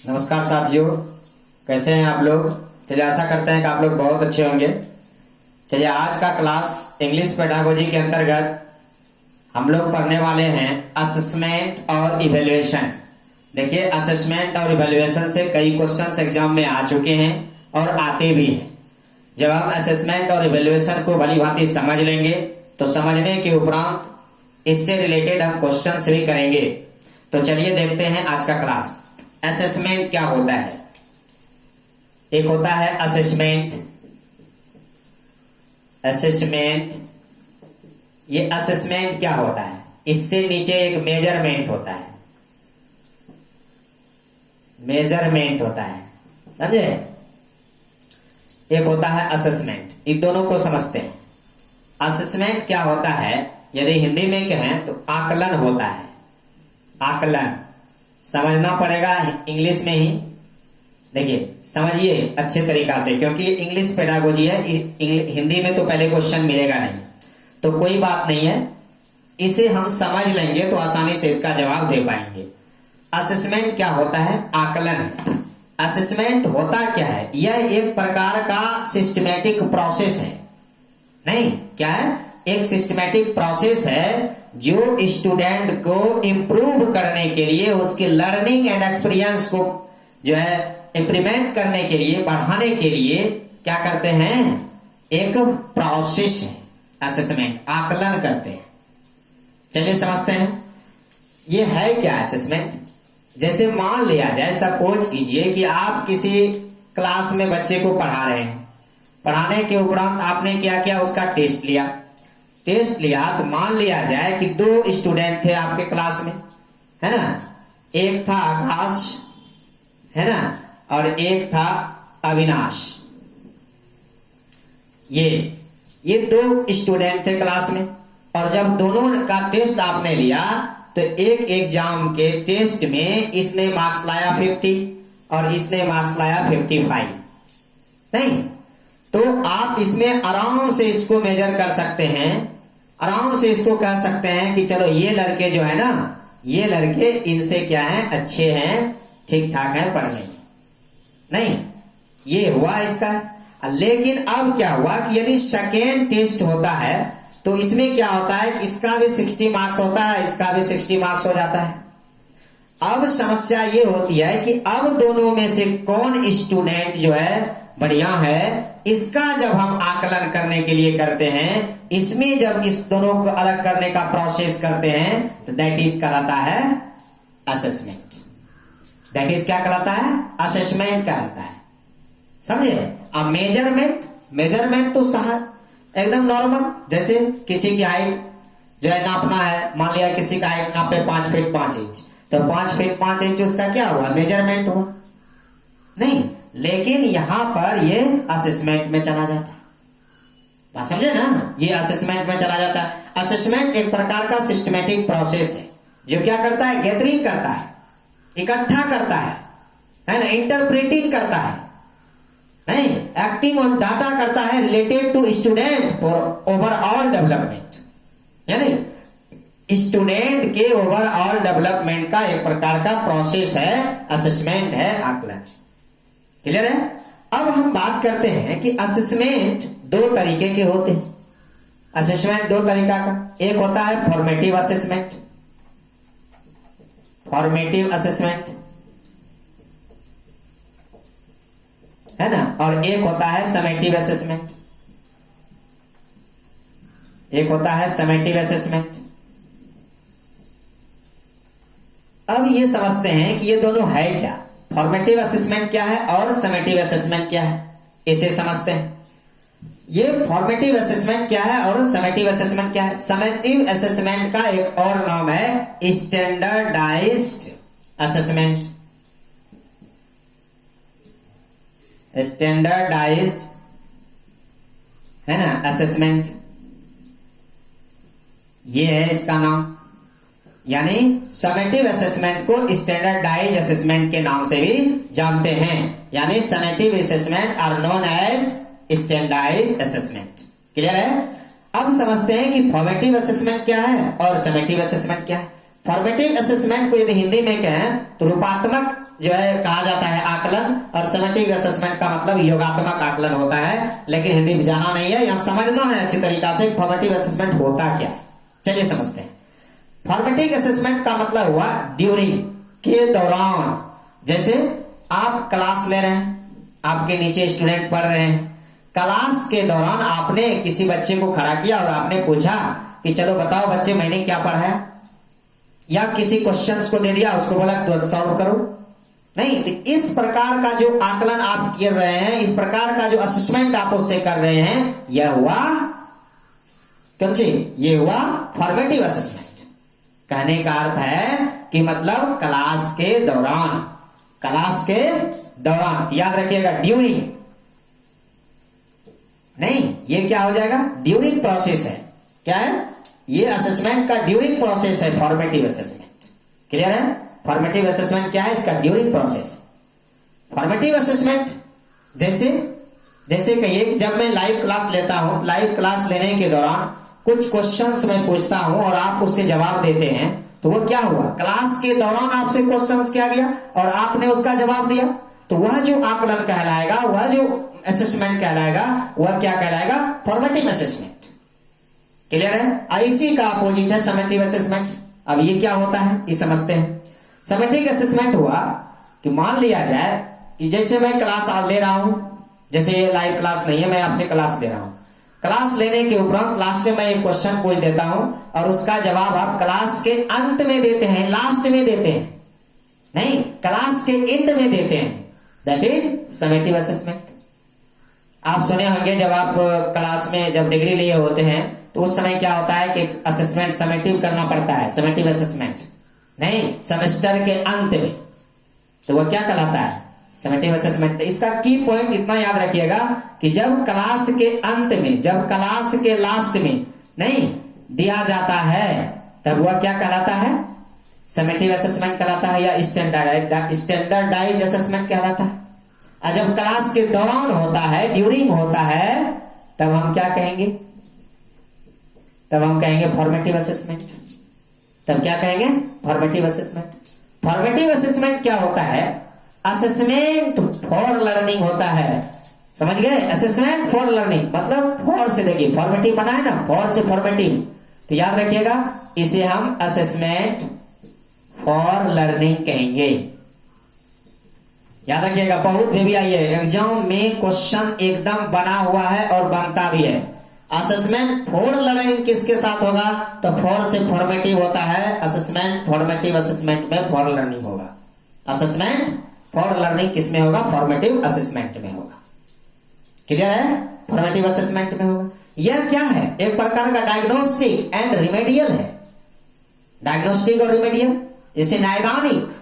नमस्कार साथियों, कैसे हैं आप लोग। चलिए आशा करते हैं कि आप लोग बहुत अच्छे होंगे। चलिए आज का क्लास इंग्लिश पेडागोजी के अंतर्गत हम लोग पढ़ने वाले हैं असेसमेंट और इवैल्यूएशन। देखिए असेसमेंट और इवैल्यूएशन से कई क्वेश्चंस एग्जाम में आ चुके हैं और आते भी हैं। जब हम असेसमेंट और इवैल्यूएशन को भली भांति समझ लेंगे तो समझने के उपरांत इससे रिलेटेड हम क्वेश्चंस भी करेंगे। तो चलिए देखते हैं आज का क्लास। असेसमेंट क्या होता है। एक होता है असेसमेंट। ये असेसमेंट क्या होता है, इससे नीचे एक मेजरमेंट होता है। समझे। एक होता है असेसमेंट। इन दोनों को समझते हैं। असेसमेंट क्या होता है, यदि हिंदी में कहें तो आकलन होता है। आकलन समझना पड़ेगा इंग्लिश में ही। देखिए समझिए अच्छे तरीका से, क्योंकि ये इंग्लिश पेडागोजी है। हिंदी में तो पहले क्वेश्चन मिलेगा नहीं, तो कोई बात नहीं है, इसे हम समझ लेंगे तो आसानी से इसका जवाब दे पाएंगे। असेसमेंट क्या होता है, आकलन। असेसमेंट होता क्या है, यह एक प्रकार का सिस्टमैटिक प्रोसेस है। नहीं, क्या है, एक सिस्टमैटिक प्रोसेस है जो स्टूडेंट को इंप्रूव करने के लिए, उसके लर्निंग एंड एक्सपीरियंस को जो है इंप्लीमेंट करने के लिए, बढ़ाने के लिए क्या करते हैं, एक प्रोसेस है असेसमेंट। आकलन करते हैं। चलिए समझते हैं ये है क्या असेसमेंट। जैसे मान लिया जाए, सपोज कीजिए कि आप किसी क्लास में बच्चे को पढ़ा रहे हैं। पढ़ाने के उपरांत आपने क्या किया, उसका टेस्ट लिया। तो मान लिया जाए कि 2 स्टूडेंट थे आपके क्लास में, है ना। एक था आकाश, है ना, और एक था अविनाश। ये 2 स्टूडेंट थे क्लास में। और जब दोनों का टेस्ट आपने लिया तो एक एग्जाम के टेस्ट में इसने मार्क्स लाया 50 और इसने मार्क्स लाया 55। नहीं, तो आप इसमें आराम से इसको मेजर कर सकते हैं। आराम से इसको कह सकते हैं कि चलो ये लड़के जो है ना, ये लड़के इनसे क्या है, अच्छे हैं, ठीक ठाक है पढ़ने में। नहीं, ये हुआ इसका। लेकिन अब क्या हुआ कि यदि सेकेंड टेस्ट होता है तो इसमें क्या होता है, इसका भी 60 मार्क्स होता है, इसका भी 60 मार्क्स हो जाता है। अब समस्या ये होती है कि अब दोनों में से कौन स्टूडेंट जो है बढ़िया है, इसका जब हम आकलन करने के लिए करते हैं, इसमें जब इस दोनों को अलग करने का प्रोसेस करते हैं तो दैट इज कहलाता है असेसमेंट। दैट इज क्या कहलाता है, असेसमेंट कहलाता है। समझे। अब मेजरमेंट तो एकदम नॉर्मल, जैसे किसी की हाइट जो है नापना है। मान लिया किसी का हाइट नापे 5 फीट 5 इंच, तो 5 फीट 5 इंच उसका क्या हुआ, मेजरमेंट हुआ। नहीं, लेकिन यहां पर ये असेसमेंट में चला जाता है। बात समझे ना, ये असेसमेंट में चला जाता है। असेसमेंट एक प्रकार का सिस्टमैटिक प्रोसेस है जो क्या करता है, गैदरिंग करता है, इकट्ठा करता है ना, इंटरप्रेटिंग करता है, नहीं, एक्टिंग ऑन डाटा करता है related to student for overall development. यानी स्टूडेंट के ओवरऑल डेवलपमेंट का एक प्रकार का प्रोसेस है, असेसमेंट है, आकलन। क्लियर है। अब हम बात करते हैं कि असेसमेंट 2 तरीके के होते हैं। असेसमेंट 2 तरीका का, एक होता है फॉर्मेटिव असेसमेंट, है ना, और एक होता है समेटिव असेसमेंट। अब ये समझते हैं कि ये दोनों है क्या, फॉर्मेटिव असेसमेंट क्या है और समेटिव असेसमेंट क्या है, इसे समझते हैं। ये फॉर्मेटिव असेसमेंट क्या है और समेटिव असेसमेंट क्या है। समेटिव असेसमेंट का एक और नाम है स्टैंडर्डाइज्ड असेसमेंट। स्टैंडर्डाइज्ड, है ना, असेसमेंट, ये है इसका नाम। यानी समेटिव असेसमेंट को स्टैंडर्डाइज्ड असेसमेंट के नाम से भी जानते हैं। यानी summative assessment are known as standardised assessment. Clear है। अब समझते हैं कि फॉर्मेटिव असेसमेंट क्या है और समेटिव असेसमेंट क्या है। फॉर्मेटिव असेसमेंट को यदि हिंदी में कहें तो रूपात्मक जो है कहा जाता है आकलन, और समेटिक असेसमेंट का मतलब योगात्मक आकलन होता है। लेकिन हिंदी में जाना नहीं है, यहाँ समझना है अच्छी तरीका से फॉर्मेटिव असेसमेंट होता क्या। चलिए समझते हैं। फॉर्मेटिव असेसमेंट का मतलब हुआ ड्यूरिंग, के दौरान। जैसे आप क्लास ले रहे हैं, आपके नीचे स्टूडेंट पढ़ रहे हैं, क्लास के दौरान आपने किसी बच्चे को खड़ा किया और आपने पूछा कि चलो बताओ बच्चे मैंने क्या पढ़ाया, या किसी क्वेश्चंस को दे दिया, उसको बोला तो सॉल्व करो। नहीं, तो इस प्रकार का जो आकलन आप कर रहे हैं, इस प्रकार का जो असेसमेंट आप उससे कर रहे हैं, यह हुआ कौन सी, ये हुआ फॉर्मेटिव असेसमेंट। कहने का अर्थ है कि मतलब क्लास के दौरान, क्लास के दौरान, याद रखिएगा ड्यूरिंग नहीं, ये क्या हो जाएगा, ड्यूरिंग प्रोसेस है। क्या है ये, असेसमेंट का ड्यूरिंग प्रोसेस है फॉर्मेटिव असेसमेंट। क्लियर है, फॉर्मेटिव असेसमेंट क्या है, इसका ड्यूरिंग प्रोसेस। फॉर्मेटिव असेसमेंट जैसे कहिए जब मैं लाइव क्लास लेता हूं, लाइव क्लास लेने के दौरान कुछ क्वेश्चंस मैं पूछता हूं और आप उससे जवाब देते हैं, तो वो क्या हुआ, क्लास के दौरान आपसे क्वेश्चंस किया गया और आपने उसका जवाब दिया, तो वह जो आकलन कहलाएगा, वह जो असेसमेंट कहलाएगा, वह क्या कहलाएगा, फॉर्मेटिव असेसमेंट। क्लियर है। इसी का अपोजिट है समेटिव असेसमेंट। अब ये क्या होता है ये समझते हैं। समेटिव असेसमेंट हुआ कि मान लिया जाए कि जैसे मैं क्लास आप ले रहा हूं, जैसे ये लाइव क्लास नहीं है, मैं आपसे क्लास दे रहा हूं, क्लास लेने के उपरांत लास्ट में मैं एक क्वेश्चन पूछ देता हूं और उसका जवाब आप क्लास के अंत में देते हैं, लास्ट में देते हैं, नहीं क्लास के एंड में देते हैं, दैट इज समेटिव असेसमेंट। आप सुने होंगे जब आप क्लास में जब डिग्री लिए होते हैं तो उस समय क्या होता है कि असेसमेंट समेटिव करना पड़ता है, समेटिव असेसमेंट नहीं सेमेस्टर के अंत में, तो वह क्या कहलाता है, समेटिव असेसमेंट। इसका की पॉइंट इतना याद रखिएगा कि जब क्लास के अंत में, जब क्लास के लास्ट में नहीं दिया जाता है, तब वह क्या कहलाता है, समेटिव असेसमेंट कहलाता है, या स्टैंडर्डाइज असेसमेंट कहलाता है। और जब क्लास के दौरान होता है, ड्यूरिंग होता है, तब हम क्या कहेंगे, तब हम कहेंगे फॉर्मेटिव असेसमेंट। तब क्या कहेंगे, फॉर्मेटिव असेसमेंट। फॉर्मेटिव असेसमेंट क्या होता है, असेसमेंट फॉर लर्निंग होता है, समझ गए, असेसमेंट फॉर लर्निंग मतलब फॉर से, देखिए फॉर्मेटिव बना है ना, फॉर से फॉर्मेटिव, तो याद रखिएगा इसे हम असेसमेंट फॉर लर्निंग कहेंगे। याद रखिएगा, बहुत भी आई है एग्जाम में क्वेश्चन एकदम बना हुआ है और बनता भी है। असेसमेंट फॉर लर्निंग किसके साथ होगा, तो फॉर से फॉर्मेटिव होता है, असेसमेंट फॉर्मेटिव असेसमेंट में फॉर लर्निंग होगा। असेसमेंट फॉर लर्निंग किस में होगा, फॉर्मेटिव असेसमेंट में होगा। क्लियर है, फॉर्मेटिव असेसमेंट में होगा। यह क्या है, एक प्रकार का डायग्नोस्टिक एंड रिमेडियल है। डायग्नोस्टिक और रिमेडियल, जैसे नैदानिक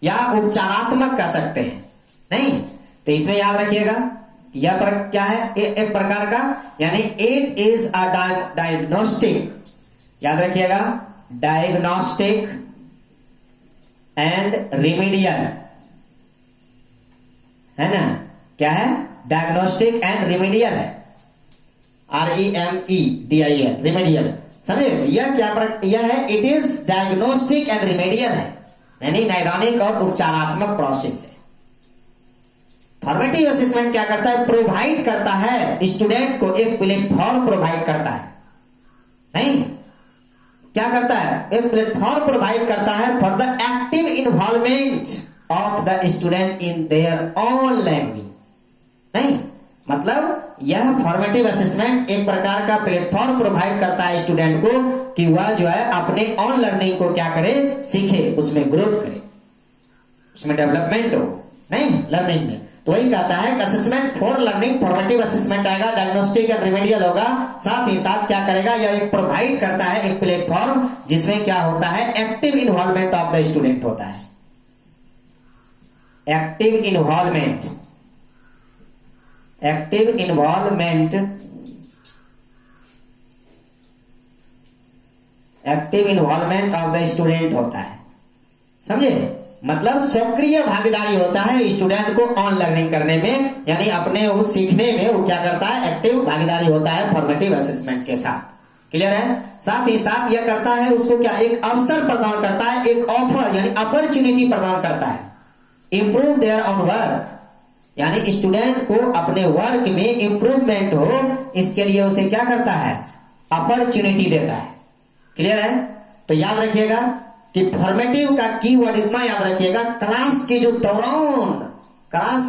या उपचारात्मक कह सकते हैं, नहीं तो इसमें याद रखिएगा यह पर क्या है, एक प्रकार का, यानी इट इज अ डायग्नोस्टिक, याद रखिएगा डायग्नोस्टिक एंड रिमेडियल, है ना, क्या है, डायग्नोस्टिक एंड रिमेडियल है, REMEDIAL, रिमेडियल, समझे। यह क्या यह है, it is diagnostic and remedial है, यानी नैदानिक और उपचारात्मक प्रोसेस है। फॉर्मेटिव असेसमेंट क्या करता है, प्रोवाइड करता है स्टूडेंट को एक प्लेटफॉर्म प्रोवाइड करता है, नहीं क्या करता है, एक प्लेटफॉर्म प्रोवाइड करता है for the active involvement of the student in their own language. नहीं मतलब यह फॉर्मेटिव असेसमेंट एक प्रकार का प्लेटफॉर्म प्रोवाइड करता है स्टूडेंट को कि वह जो है अपने ऑन लर्निंग को क्या करे, सीखे, उसमें ग्रोथ करे, उसमें डेवलपमेंट हो, नहीं लर्निंग में। तो वही कहता है assessment for learning, formative assessment आएगा, डायग्नोस्टिक एंड रिमेडियल होगा, साथ ही साथ क्या करेगा, यह एक प्रोवाइड करता है एक प्लेटफॉर्म जिसमें क्या होता है, active involvement of the student होता है, active involvement, active involvement, active involvement of the student होता है, समझे, मतलब सक्रिय भागीदारी होता है स्टूडेंट को ऑन लर्निंग करने में, यानी अपने उस सीखने में वो क्या करता है, एक्टिव भागीदारी होता है फॉर्मेटिव असेसमेंट के साथ। क्लियर है। साथ ही साथ यह करता है उसको क्या, एक अवसर प्रदान करता है, एक ऑफर यानी अपॉर्चुनिटी प्रदान करता है, इम्प्रूव देयर ऑन वर्क, यानी स्टूडेंट को अपने वर्क में इंप्रूवमेंट हो, इसके लिए उसे क्या करता है, अपॉर्चुनिटी देता है। क्लियर है? तो याद रखिएगा कि फॉर्मेटिव का कीवर्ड इतना याद रखिएगा, क्लास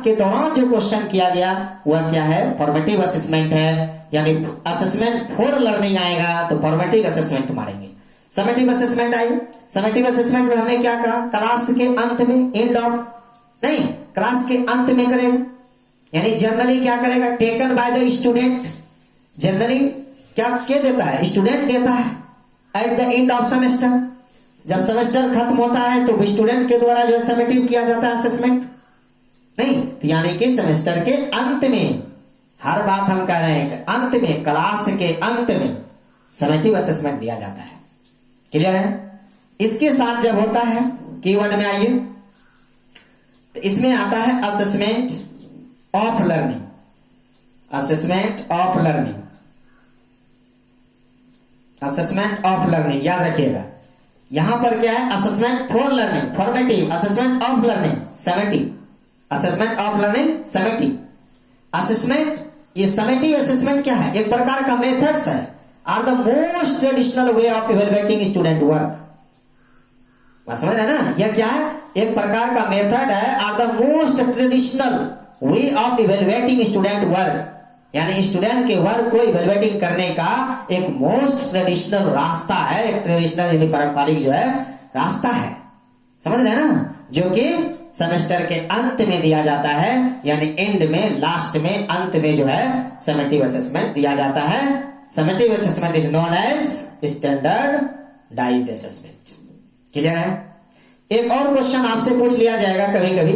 के दौरान जो क्वेश्चन किया गया वह क्या है, फॉर्मेटिव असेसमेंट है। यानी असेसमेंट फॉर लर्निंग आएगा तो फॉर्मेटिव असेसमेंट मारेंगे। समेटिव असेसमेंट आई, समेटिव असेसमेंट में हमने क्या कहा, क्लास के अंत में, एंड ऑफ नहीं, क्लास के अंत में करेगा। यानी जनरली क्या करेगा, taken by the student, generally क्या देता है, स्टूडेंट देता है at the end of semester. जब सेमेस्टर खत्म होता है तो स्टूडेंट के द्वारा जो है समेटिव किया जाता है असेसमेंट, नहीं, यानी कि सेमेस्टर के अंत में, हर बात हम कह रहे हैं अंत में, क्लास के अंत में समेटिव असेसमेंट दिया जाता है। क्लियर है? इसके साथ जब होता है, कीवर्ड में आइए, तो इसमें आता है assessment of learning, assessment of learning, assessment of learning, याद रखिएगा। यहां पर क्या है, assessment for learning formative, assessment of learning summative, assessment of learning summative. Assessment, ये समेटिव असेसमेंट क्या है, एक प्रकार का मेथड्स है, are the most traditional way of evaluating student work. समझ रहे ना, यह क्या है, एक प्रकार का मेथड है, are the most traditional way of evaluating student work, यानी स्टूडेंट के वर्क को इवेलुएटिंग करने का एक मोस्ट ट्रेडिशनल रास्ता है, एक ट्रेडिशनल यानी पारंपरिक जो है रास्ता है। समझ रहे ना, जो कि सेमेस्टर के अंत में दिया जाता है, यानी एंड में, लास्ट में, अंत में जो है समेटिव असेसमेंट दिया जाता है। Summative assessment is known as standardised assessment. Clear है? एक और क्वेश्चन आपसे पूछ लिया जाएगा कभी कभी,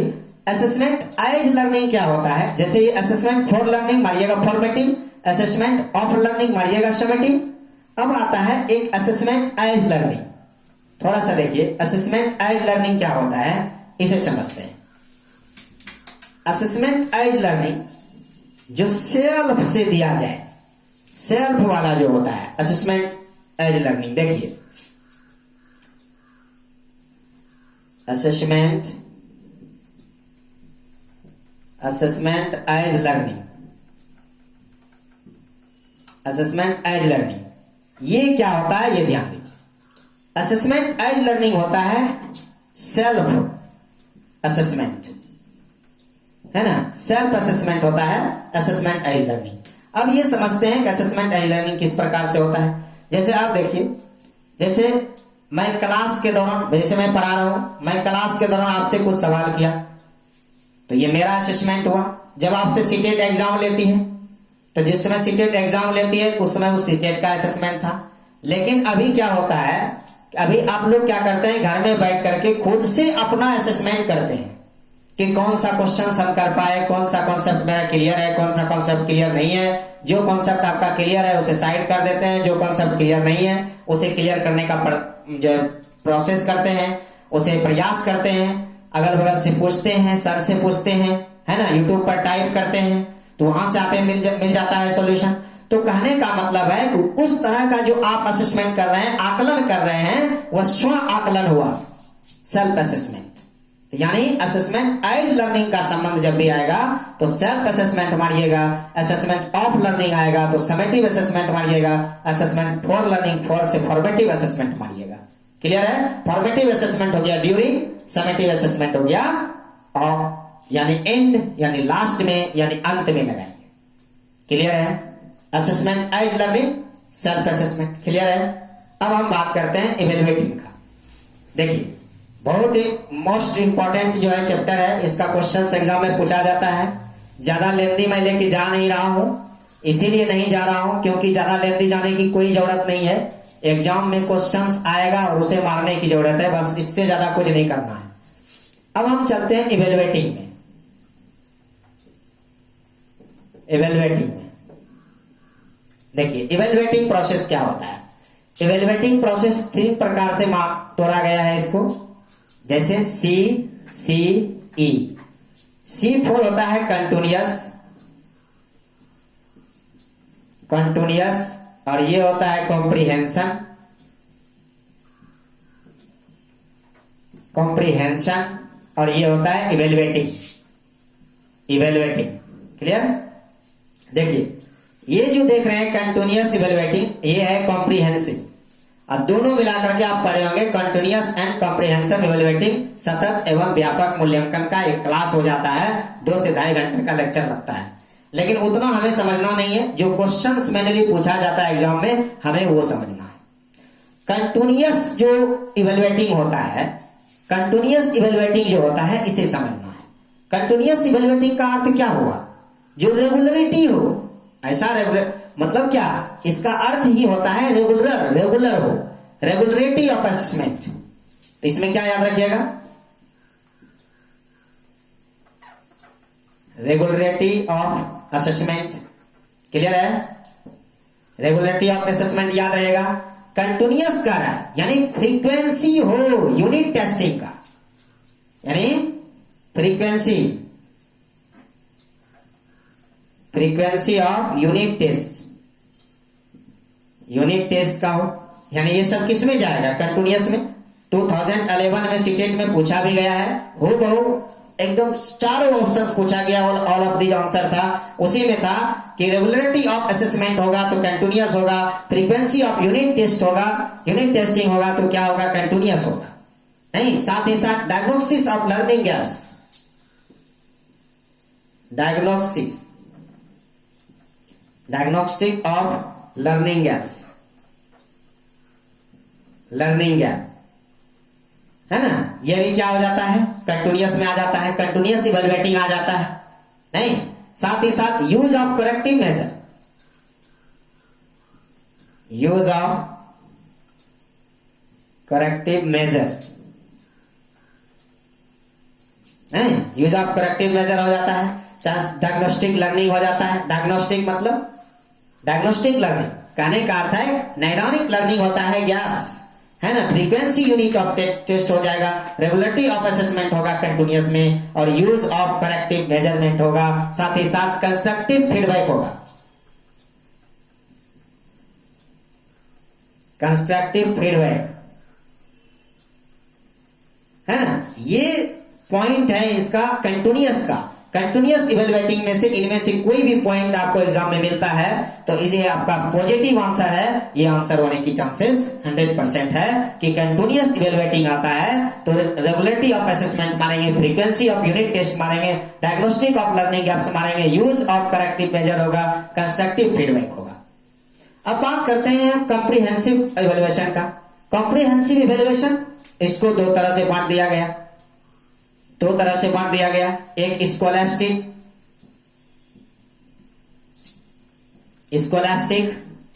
असेसमेंट एज लर्निंग क्या होता है। जैसे ये असेसमेंट फॉर लर्निंग मारिएगा फॉर्मेटिव, असेसमेंट ऑफ लर्निंग मारिएगा समेटिव। अब आता है एक असेसमेंट एज लर्निंग, थोड़ा सा देखिए असेसमेंट एज लर्निंग क्या होता है, इसे समझते हैं। असेसमेंट एज लर्निंग जो सेल्फ से दिया जाए, सेल्फ वाला जो होता है असेसमेंट एज लर्निंग, देखिए assessment as learning, assessment as learning ये क्या होता है, ये ध्यान दीजिए। असेसमेंट एज लर्निंग होता है सेल्फ असेसमेंट, है ना, सेल्फ असेसमेंट होता है असेसमेंट एज लर्निंग। अब ये समझते हैं कि असेसमेंट एज लर्निंग किस प्रकार से होता है। जैसे आप देखिए, जैसे मैं क्लास के दौरान, जैसे मैं पढ़ा रहा हूं, मैं क्लास के दौरान आपसे कुछ सवाल किया तो ये मेरा असेसमेंट हुआ। जब आपसे सीटेट एग्जाम लेती है तो जिस समय सीटेट एग्जाम लेती है उस समय उस सीटेट का असेसमेंट था। लेकिन अभी क्या होता है, अभी आप लोग क्या करते हैं, घर में बैठ करके खुद से अपना असेसमेंट करते हैं कि कौन सा क्वेश्चन हम कर पाए, कौन सा कॉन्सेप्ट मेरा क्लियर है, कौन सा कॉन्सेप्ट क्लियर नहीं है। जो कॉन्सेप्ट आपका क्लियर है उसे साइड कर देते हैं, जो कॉन्सेप्ट क्लियर नहीं है उसे क्लियर करने का जो प्रोसेस करते हैं, उसे प्रयास करते हैं, अगल बगल से पूछते हैं, सर से पूछते हैं, है ना, यूट्यूब पर टाइप करते हैं तो वहां से आप मिल जाता है सॉल्यूशन। तो कहने का मतलब है कि उस तरह का जो आप असेसमेंट कर रहे हैं, आकलन कर रहे हैं, वह स्व आकलन हुआ, सेल्फ असेसमेंट। यानी असेसमेंट एज लर्निंग का संबंध जब भी आएगा तो सेल्फ असेसमेंट मारिएगा, असेसमेंट ऑफ लर्निंग आएगा तो समेटिव असेसमेंट मारिएगा, असेसमेंट फॉर लर्निंग फॉर से फॉर्मेटिव असेसमेंट मारिएगा। क्लियर है? फॉर्मेटिव असेसमेंट हो गया ड्यूरिंग, समेटिव असेसमेंट हो गया ऑफ, यानी एंड, यानी लास्ट में, यानी अंत में लगाएंगे। क्लियर है? Assessment as learning, self assessment. Clear है? अब हम बात करते हैं इवेल्युएटिंग का। देखिए बहुत ही मोस्ट इंपॉर्टेंट जो है चैप्टर है, इसका क्वेश्चन एग्जाम में पूछा जाता है। ज्यादा लेंदी मैं लेके जा नहीं रहा हूं, इसीलिए नहीं जा रहा हूं क्योंकि ज्यादा लेंदी जाने की कोई जरूरत नहीं है। एग्जाम में क्वेश्चंस आएगा और उसे मारने की जरूरत है, बस इससे ज्यादा कुछ नहीं करना है। अब हम चलते हैं इवेल्युएटिंग में। इवेल्युएटिंग में देखिए इवेल्युएटिंग प्रोसेस क्या होता है। इवेल्युएटिंग प्रोसेस 3 प्रकार से तोड़ा गया है इसको, जैसे CCE। C4 होता है कंटिन्यूअस, और ये होता है कॉम्प्रिहेंशन, और ये होता है इवेल्युएटिंग। Evaluating clear. देखिए ये जो देख रहे हैं कंटिन्यूअस इवेल्युएटिंग, ये है कॉम्प्रिहेंसिव। अब दोनों मिलाकर के आप पढ़े होंगे कंटिन्यूअस एंड कॉम्प्रिहेंसिव इवेल्युएटिंग। सतत एवं व्यापक मूल्यांकन का एक क्लास हो जाता है, 2 से 2.5 घंटे का लेक्चर लगता है, लेकिन उतना हमें समझना नहीं है। जो क्वेश्चंस मैंने भी पूछा जाता है एग्जाम में, हमें वो समझना है। कंटिन्यूअस जो इवेल्युएटिंग होता है, कंटिन्यूअस इवेल्युएटिंग जो होता है, इसे समझना है। कंटिन्यूअस इवेल्युएटिंग का अर्थ क्या हुआ? जो रेगुलरिटी हो, ऐसा रेगुलर मतलब क्या? इसका अर्थ ही होता है रेगुलर हो, रेगुलरिटी ऑफ असेसमेंट। तो इसमें क्या याद रखिएगा? Regularity of assessment. क्लियर है? रेगुलरिटी ऑफ असेसमेंट याद रहेगा। कंटिन्यूअस का रहा है यानी फ्रीक्वेंसी हो यूनिट टेस्टिंग का, यानी फ्रीक्वेंसी ऑफ यूनिट टेस्ट का हो, यानी ये सब किस में जाएगा? कंटिन्यूअस में। 2011 में सीटेट में पूछा भी गया है, हो बहु एकदम चारों ऑप्शंस पूछा गया, ऑल ऑफ दीज आंसर था। उसी में था कि रेगुलरिटी ऑफ असेसमेंट होगा तो कंटिन्यूअस होगा, फ्रीक्वेंसी ऑफ यूनिट टेस्ट होगा, यूनिट टेस्टिंग होगा तो क्या होगा? कंटिन्यूअस होगा। नहीं, साथ ही साथ diagnosis of learning gaps, diagnostic of learning gap है ना, ये भी क्या हो जाता है? कंटिन्यूअस में आ जाता है, कंटिन्यूअस इवेल्युएटिंग आ जाता है। नहीं, साथ ही साथ use of corrective measure, use of corrective measure हो जाता है। डायग्नोस्टिक लर्निंग हो जाता है। डायग्नोस्टिक मतलब डायग्नोस्टिक लर्निंग कहने का अर्थ है नैदानिक लर्निंग होता है, गैप्स है ना। फ्रीक्वेंसी यूनिट ऑफ टेस्ट हो जाएगा, रेगुलरिटी ऑफ असेसमेंट होगा कंटिन्यूअस में, और यूज ऑफ करेक्टिव मेजरमेंट होगा। साथ ही साथ कंस्ट्रक्टिव फीडबैक होगा, कंस्ट्रक्टिव फीडबैक है ना। ये पॉइंट है इसका कंटिन्यूअस का। कंटिन्यूअस इवेल्युएटिंग में से इनमें से कोई भी पॉइंट आपको एग्जाम में मिलता है तो इसे आपका पॉजिटिव आंसर है, ये आंसर होने की चांसेस 100% है कि कंटिन्यूअस इवेल्युएटिंग आता है तो रेगुलरिटी ऑफ असेसमेंट मानेंगे, फ्रीक्वेंसी ऑफ यूनिट टेस्ट मानेंगे, डायग्नोस्टिक ऑफ लर्निंग गैप्स मानेंगे, यूज ऑफ करेक्टिव मेजर होगा, कंस्ट्रक्टिव फीडबैक होगा। अब बात करते हैं कॉम्प्रिहेंसिव इवेल्युएशन का। कॉम्प्रिहेंसिव इवेल्युएशन इसको दो तरह से बांट दिया गया, एक स्कोलास्टिक,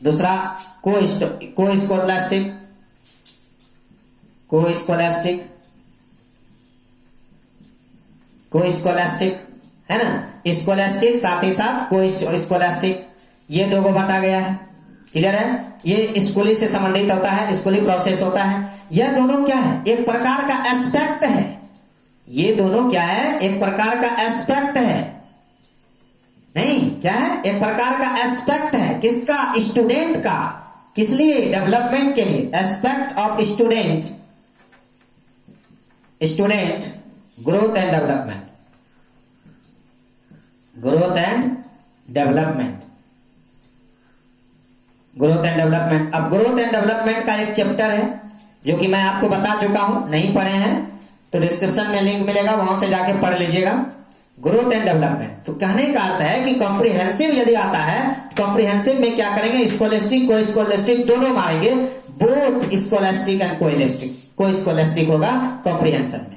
दूसरा कोस्कोलास्टिक है ना। स्कोलास्टिक साथ ही साथ कोस्कोलास्टिक, ये दो को बांटा गया है। क्लियर है? ये स्कूली से संबंधित होता है, स्कूली प्रोसेस होता है। यह दोनों क्या है? एक प्रकार का एस्पेक्ट है। ये दोनों क्या है? एक प्रकार का एस्पेक्ट है। नहीं, क्या है? एक प्रकार का एस्पेक्ट है। किसका? स्टूडेंट का। किस लिए? डेवलपमेंट के लिए। Aspect of student growth and development, अब ग्रोथ एंड डेवलपमेंट का एक चैप्टर है जो कि मैं आपको बता चुका हूं, नहीं पढ़े हैं तो डिस्क्रिप्शन में लिंक मिलेगा, वहां से जाके पढ़ लीजिएगा। ग्रोथ एंड डेवलपमेंट तो कहने का अर्थ है कि कॉम्प्रिहेंसिव यदि आता है, कॉम्प्रिहेंसिव में क्या करेंगे? स्कोलास्टिक कोस्कोलास्टिक दोनों मारेंगे, बोथ स्कोलास्टिक एंड कोस्कोलास्टिक होगा कॉम्प्रिहेंशन में।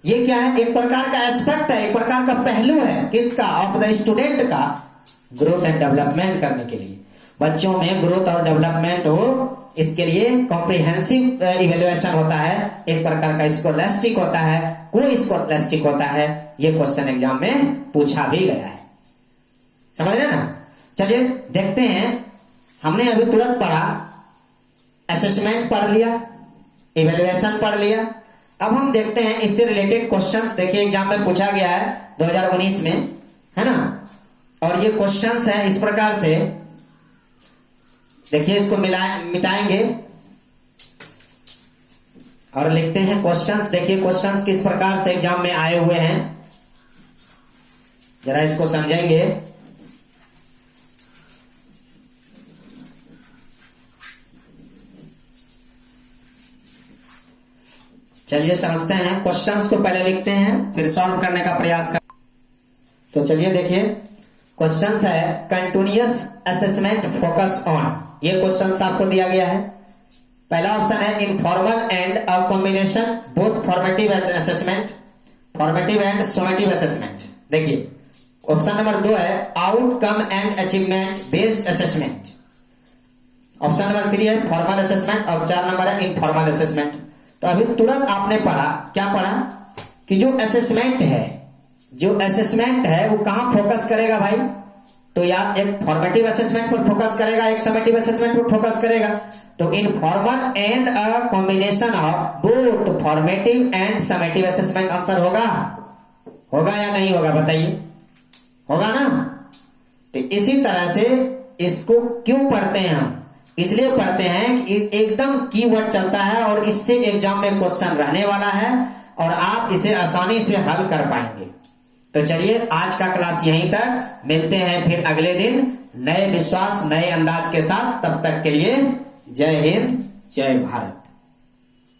ये क्या है? एक प्रकार का एस्पेक्ट है, एक प्रकार का पहलू है। किसका? ऑफ द स्टूडेंट का, ग्रोथ एंड डेवलपमेंट करने के लिए, बच्चों में ग्रोथ और डेवलपमेंट हो, इसके लिए कॉम्प्रिहेंसिव इवेल्युएशन होता है। एक प्रकार का स्कोलास्टिक होता है, कोस्कोलास्टिक होता है। ये क्वेश्चन एग्जाम में पूछा भी गया है, समझ रहे ना। चलिए देखते हैं, हमने अभी तुरंत पढ़ा, असेसमेंट पढ़ लिया, इवेल्युएशन पढ़ लिया। अब हम देखते हैं इससे रिलेटेड क्वेश्चंस। देखिए एग्जाम में पूछा गया है 2019 में, है ना। और ये क्वेश्चंस है इस प्रकार से, देखिए इसको मिटाएंगे। और लिखते हैं क्वेश्चंस। देखिए क्वेश्चंस किस प्रकार से एग्जाम में आए हुए हैं, जरा इसको समझेंगे। चलिए समझते हैं। क्वेश्चंस को पहले लिखते हैं, फिर सॉल्व करने का प्रयास कर। तो चलिए देखिए क्वेश्चंस है कंटिन्यूअस असेसमेंट फोकस ऑन। ये क्वेश्चंस आपको दिया गया है। पहला ऑप्शन है informal and a combination both formative assessment, formative and summative assessment. देखिए ऑप्शन नंबर 2 है outcome and achievement based assessment. Option number 3 है फॉर्मल असेसमेंट और 4 नंबर है इनफॉर्मल असेसमेंट। तो अभी तुरंत आपने पढ़ा, क्या पढ़ा कि जो असेसमेंट है वो कहां फोकस करेगा भाई, तो या एक फॉर्मेटिव असेसमेंट पर फोकस करेगा, एक समेटिव असेसमेंट पर फोकस करेगा। तो informal and a combination of both formative and summative assessment answer होगा या नहीं होगा, बताइए, होगा ना। तो इसी तरह से इसको क्यों पढ़ते हैं हम, इसलिए पढ़ते हैं कि एकदम कीवर्ड चलता है और इससे एग्जाम में क्वेश्चन रहने वाला है और आप इसे आसानी से हल कर पाएंगे। तो चलिए आज का क्लास यहीं तक, मिलते हैं फिर अगले दिन नए विश्वास नए अंदाज के साथ। तब तक के लिए जय हिंद जय भारत।